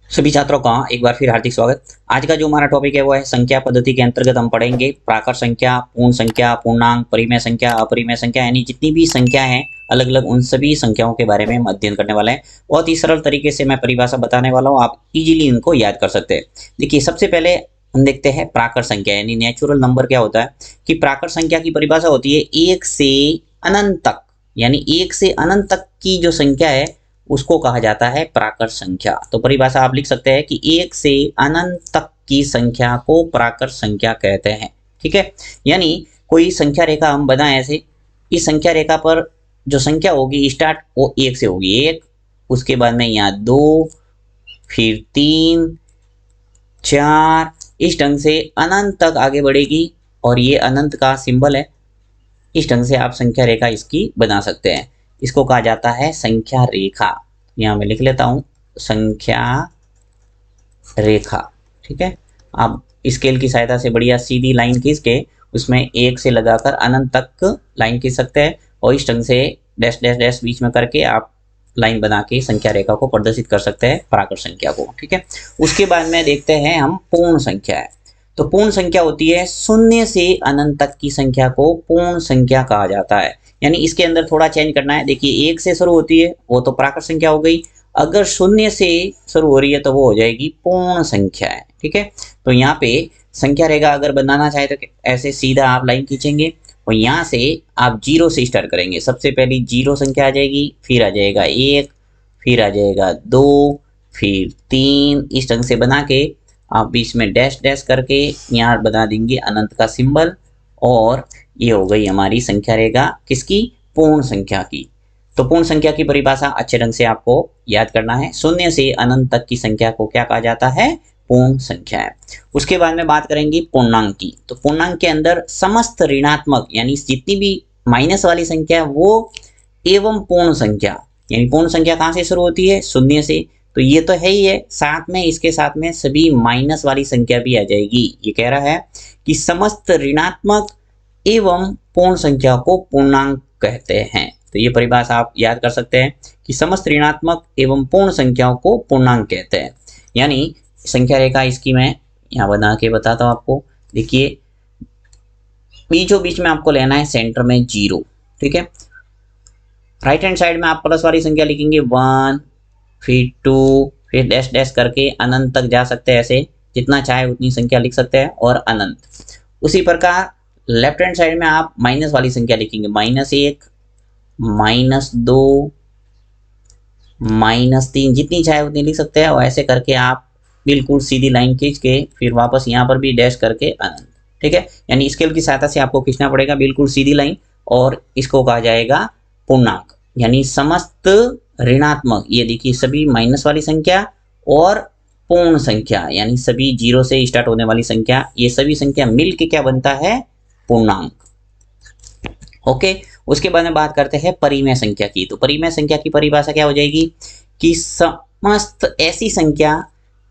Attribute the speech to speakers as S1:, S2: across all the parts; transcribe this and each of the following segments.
S1: सभी छात्रों का एक बार फिर हार्दिक स्वागत। आज का जो हमारा टॉपिक है वो है संख्या पद्धति के अंतर्गत हम पढ़ेंगे प्राकृत संख्या, पूर्ण संख्या, पूर्णांक, परिमेय संख्या, अपरिमेय संख्या, यानी जितनी भी संख्या हैं अलग अलग उन सभी संख्याओं के बारे में हम अध्ययन करने वाले हैं। बहुत ही सरल तरीके से मैं परिभाषा बताने वाला हूँ, आप इजीली इनको याद कर सकते हैं। देखिए, सबसे पहले हम देखते हैं प्राकृत संख्या यानी नेचुरल नंबर क्या होता है। कि प्राकृत संख्या की परिभाषा होती है एक से अनंत तक, यानी एक से अनंत तक की जो संख्या है उसको कहा जाता है प्राकृत संख्या। तो परिभाषा आप लिख सकते हैं कि एक से अनंत तक की संख्या को प्राकृत संख्या कहते हैं। ठीक है, यानी कोई संख्या रेखा हम बनाए ऐसे, इस संख्या रेखा पर जो संख्या होगी स्टार्ट वो एक से होगी, एक, उसके बाद में यहाँ दो, फिर तीन, चार, इस ढंग से अनंत तक आगे बढ़ेगी और ये अनंत का सिंबल है। इस ढंग से आप संख्या रेखा इसकी बना सकते हैं। इसको कहा जाता है संख्या रेखा। यहाँ मैं लिख लेता हूं संख्या रेखा। ठीक है, आप स्केल की सहायता से बढ़िया सीधी लाइन खींच के उसमें एक से लगाकर अनंत तक लाइन खींच सकते हैं और इस ढंग से डैश डैश डैश बीच में करके आप लाइन बना के संख्या रेखा को प्रदर्शित कर सकते हैं प्राकृत संख्या को। ठीक है, उसके बाद में देखते हैं हम पूर्ण संख्या है। तो पूर्ण संख्या होती है शून्य से अनंत तक की संख्या को पूर्ण संख्या कहा जाता है। यानी इसके अंदर थोड़ा चेंज करना है। देखिए, एक से शुरू होती है वो तो प्राकृत संख्या हो गई, अगर शून्य से शुरू हो रही है तो वो हो जाएगी पूर्ण संख्या है। ठीक है, तो यहाँ पे संख्या रेखा अगर बनाना चाहे तो ऐसे सीधा आप लाइन खींचेंगे और यहाँ से आप जीरो से स्टार्ट करेंगे। सबसे पहली जीरो संख्या आ जाएगी, फिर आ जाएगा एक, फिर आ जाएगा दो, फिर तीन, इस ढंग से बना के आप बीच में डैश डैश करके यहाँ बना देंगे अनंत का सिंबल और ये हो गई हमारी संख्या रेखा किसकी, पूर्ण संख्या की। तो पूर्ण संख्या की परिभाषा अच्छे ढंग से आपको याद करना है। शून्य से अनंत तक की संख्या को क्या कहा जाता है, पूर्ण संख्या है। उसके बाद में बात करेंगे पूर्णांक की। तो पूर्णांक के अंदर समस्त ऋणात्मक यानी जितनी भी माइनस वाली संख्या वो एवं पूर्ण संख्या, यानी पूर्ण संख्या कहाँ से शुरू होती है, शून्य से। तो ये तो है ही है, साथ में इसके साथ में सभी माइनस वाली संख्या भी आ जाएगी। ये कह रहा है कि समस्त ऋणात्मक एवं पूर्ण संख्या को पूर्णांक कहते हैं। तो ये परिभाषा आप याद कर सकते हैं कि समस्त ऋणात्मक एवं पूर्ण संख्याओं को पूर्णांक कहते हैं। यानी संख्या रेखा इसकी मैं यहाँ बना के बताता हूँ आपको। देखिए, बीचों बीच में आपको लेना है सेंटर में जीरो। ठीक है, राइट हैंड साइड में आप प्लस वाली संख्या लिखेंगे वन, फिर टू, फिर डैश डैश करके अनंत तक जा सकते हैं। ऐसे जितना चाहे उतनी संख्या लिख सकते हैं और अनंत। उसी प्रकार लेफ्ट हैंड साइड में आप माइनस वाली संख्या लिखेंगे, माइनस एक, माइनस दो, माइनस तीन, जितनी चाहे उतनी लिख सकते हैं। और ऐसे करके आप बिल्कुल सीधी लाइन खींच के फिर वापस यहाँ पर भी डैश करके अनंत। ठीक है, यानी स्केल की सहायता से आपको खींचना पड़ेगा बिल्कुल सीधी लाइन और इसको कहा जाएगा पूर्णांक। यानी समस्त ऋणात्मक, ये देखिए सभी माइनस वाली संख्या और पूर्ण संख्या यानी सभी जीरो से स्टार्ट होने वाली संख्या, ये सभी संख्या मिलके क्या बनता है, पूर्णांक। ओके, उसके बाद में बात करते हैं परिमेय संख्या की। तो परिमेय संख्या की परिभाषा क्या हो जाएगी कि समस्त ऐसी संख्या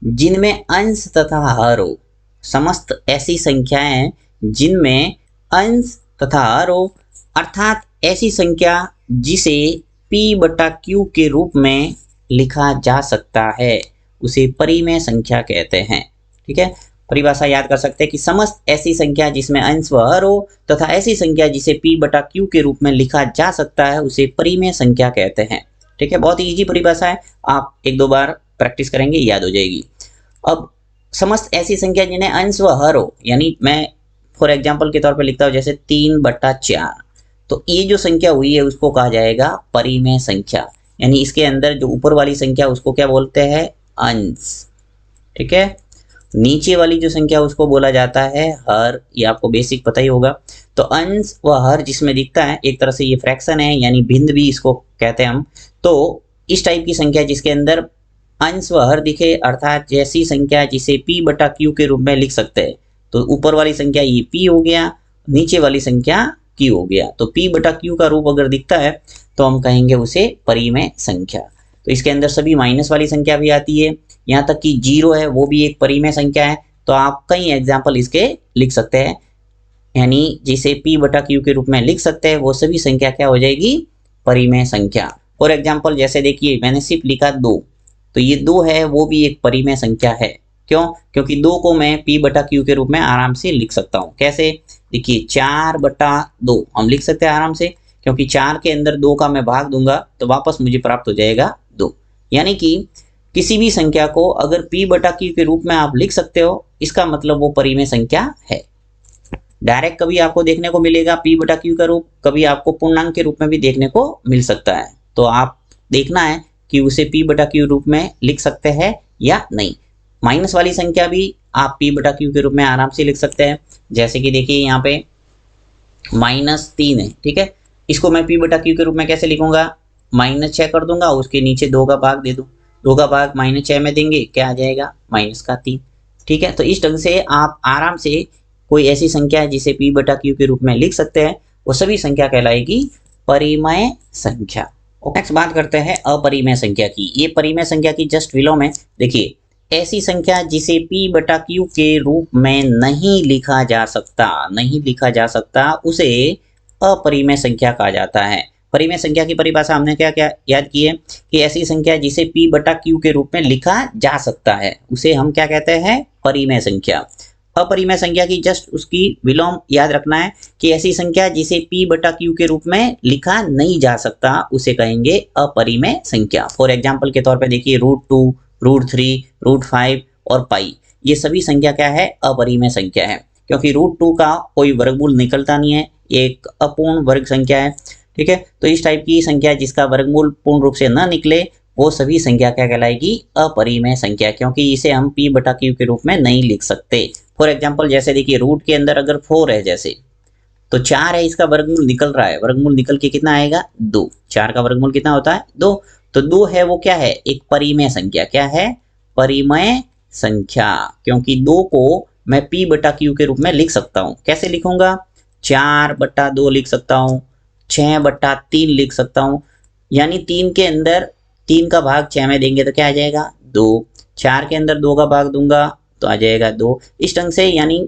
S1: जिनमें अंश तथा हर हो, समस्त ऐसी संख्याएं जिनमें अंश तथा हर हो, अर्थात ऐसी संख्या जिसे p बटा q के रूप में लिखा जा सकता है उसे परिमेय संख्या कहते हैं। ठीक है, परिभाषा याद कर सकते हैं कि समस्त ऐसी संख्या जिसमें अंश व हर हो तथा ऐसी संख्या जिसे p बटा q के रूप में लिखा जा सकता है उसे परिमेय संख्या कहते हैं। ठीक है, बहुत ही इजी परिभाषा है, आप एक दो बार प्रैक्टिस करेंगे याद हो जाएगी। अब समस्त ऐसी संख्या जिन्हें अंश व हर हो, यानी मैं फॉर एग्जाम्पल के तौर पर लिखता हूँ जैसे 3/4, तो ये जो संख्या हुई है उसको कहा जाएगा परिमेय संख्या। यानी इसके अंदर जो ऊपर वाली संख्या उसको क्या बोलते हैं, अंश। ठीक है, नीचे वाली जो संख्या उसको बोला जाता है हर, ये आपको बेसिक पता ही होगा। तो अंश व हर जिसमें दिखता है एक तरह से ये फ्रैक्शन है, यानी भिन्न भी इसको कहते हैं हम। तो इस टाइप की संख्या जिसके अंदर अंश व हर दिखे, अर्थात जैसी संख्या जिसे p बटा q के रूप में लिख सकते हैं। तो ऊपर वाली संख्या ये p हो गया, नीचे वाली संख्या q हो गया। तो p बटा q का रूप अगर दिखता है तो हम कहेंगे उसे परिमेय संख्या। तो इसके अंदर सभी माइनस वाली संख्या भी आती है, यहाँ तक कि जीरो है वो भी एक परिमेय संख्या है। तो आप कई एग्जाम्पल इसके लिख सकते हैं, यानी जिसे p बटा q के रूप में लिख सकते हैं वो सभी संख्या क्या हो जाएगी, परिमेय संख्या। फॉर एग्जाम्पल जैसे देखिए मैंने सिर्फ लिखा 2, तो ये 2 है वो भी एक परिमेय संख्या है। क्यों? क्योंकि 2 को मैं p बटा q के रूप में आराम से लिख सकता हूँ। कैसे? देखिए 4 बटा 2 हम लिख सकते हैं आराम से, क्योंकि 4 के अंदर 2 का मैं भाग दूंगा तो वापस मुझे प्राप्त हो जाएगा 2। यानी कि किसी भी संख्या को अगर p बटा q के रूप में आप लिख सकते हो, इसका मतलब वो परिमेय संख्या है। डायरेक्ट कभी आपको देखने को मिलेगा p बटा q का रूप, कभी आपको पूर्णांक के रूप में भी देखने को मिल सकता है। तो आप देखना है कि उसे p बटा q रूप में लिख सकते हैं या नहीं। माइनस वाली संख्या भी आप p बटा q के रूप में आराम से लिख सकते हैं। जैसे कि देखिए यहाँ पे -3 है, ठीक है, इसको मैं p बटा q के रूप में कैसे लिखूंगा? -6 कर दूंगा, उसके नीचे 2 का भाग दे दूं, 2 का भाग -6 में देंगे, क्या आ जाएगा? -3। ठीक है, तो इस ढंग से आप आराम से कोई ऐसी संख्या है जिसे p बटा q के रूप में लिख सकते हैं, वो सभी संख्या कहलाएगी परिमेय संख्या। नेक्स्ट बात करते हैं अपरिमेय संख्या की। ये परिमेय संख्या की जस्ट विलोम है। देखिए ऐसी संख्या जिसे p बटा q के रूप में नहीं लिखा जा सकता, उसे अपरिमेय संख्या कहा जाता है। परिमेय संख्या की परिभाषा हमने क्या क्या याद की है कि ऐसी संख्या जिसे p बटा q के रूप में लिखा जा सकता है, उसे हम क्या कहते हैं? परिमेय संख्या। अपरिमेय संख्या की जस्ट उसकी विलोम याद रखना है कि ऐसी संख्या जिसे p बटा q के रूप में लिखा नहीं जा सकता, उसे कहेंगे अपरिमेय संख्या। फॉर एग्जाम्पल के तौर पे देखिए √2, √3, √5 और पाई, ये सभी संख्या क्या है? अपरिमेय संख्या है, क्योंकि √2 का कोई वर्गमूल निकलता नहीं है, एक अपूर्ण वर्ग संख्या है। ठीक है, तो इस टाइप की संख्या जिसका वर्गमूल पूर्ण रूप से न निकले, वो सभी संख्या क्या कहलाएगी? अपरिमेय संख्या, क्योंकि इसे हम p बटा q के रूप में नहीं लिख सकते। फॉर एग्जाम्पल जैसे देखिए रूट के अंदर अगर 4 है जैसे, तो 4 है, इसका वर्गमूल निकल रहा है, वर्गमूल निकल के कितना आएगा? 2। 4 का वर्गमूल कितना होता है? 2। तो 2 है वो क्या है? एक परिमेय संख्या। क्या है? परिमेय संख्या, क्योंकि 2 को मैं p बटा q के रूप में लिख सकता हूँ। कैसे लिखूंगा? 4 बटा 2 लिख सकता हूँ, 6 बटा 3 लिख सकता हूँ, यानी 3 के अंदर 3 का भाग 6 में देंगे तो क्या आ जाएगा? 2। 4 के अंदर 2 का भाग दूंगा तो आ जाएगा 2। इस ढंग से यानी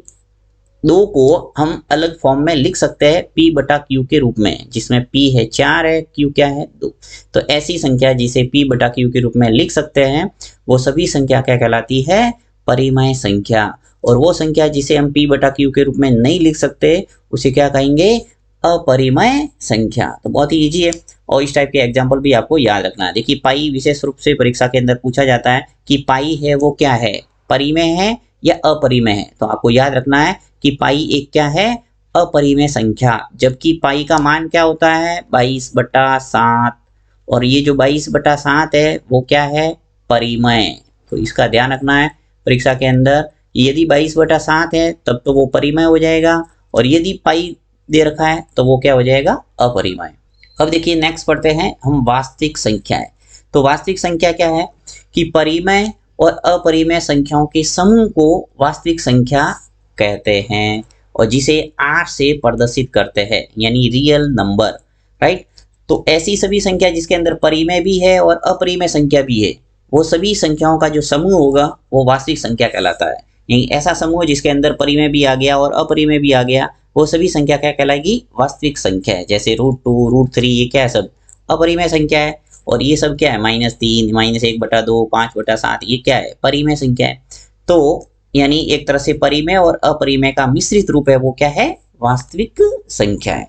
S1: 2 को हम अलग फॉर्म में लिख सकते हैं p बटा q के रूप में, जिसमें p है 4 है, q क्या है? 2। तो ऐसी संख्या जिसे p बटा q के रूप में लिख सकते हैं, वो सभी संख्या क्या कहलाती है? परिमेय संख्या। और वो संख्या जिसे हम p बटा q के रूप में नहीं लिख सकते, उसे क्या कहेंगे? अपरिमेय संख्या। तो बहुत ही इजी है, और इस टाइप के एग्जाम्पल भी आपको याद रखना है। देखिए पाई विशेष रूप से परीक्षा के अंदर पूछा जाता है कि पाई है वो क्या है? परिमेय है या अपरिमेय है? तो आपको याद रखना है कि पाई एक क्या है? अपरिमेय संख्या, जबकि पाई का मान क्या होता है? 22/7, और ये जो 22/7 है वो क्या है? परिमेय। तो इसका ध्यान रखना है परीक्षा के अंदर, यदि 22/7 है तब तो वो परिमेय हो जाएगा, और यदि पाई दे रखा है तो वो क्या हो जाएगा? अपरिमेय। अब देखिए नेक्स्ट पढ़ते हैं हम वास्तविक संख्याएं। तो वास्तविक संख्या क्या है कि परिमेय और अपरिमेय संख्याओं के समूह को वास्तविक संख्या कहते हैं, और जिसे R से प्रदर्शित करते हैं, यानी रियल नंबर, राइट। तो ऐसी सभी संख्या जिसके अंदर परिमेय भी है और अपरिमेय संख्या भी है, वो सभी संख्याओं का जो समूह होगा वो वास्तविक संख्या कहलाता है। यानी ऐसा समूह जिसके अंदर परिमेय भी आ गया और अपरिमेय भी आ गया, वो सभी संख्या क्या कहलाएगी? वास्तविक संख्या है। जैसे √2, √3, ये क्या है? सब अपरिमेय संख्या है। और ये सब क्या है? -3, -1/2, 5/7, ये क्या है? परिमेय संख्या है। तो यानी एक तरह से परिमेय और अपरिमेय का मिश्रित रूप है वो क्या है? वास्तविक संख्या है।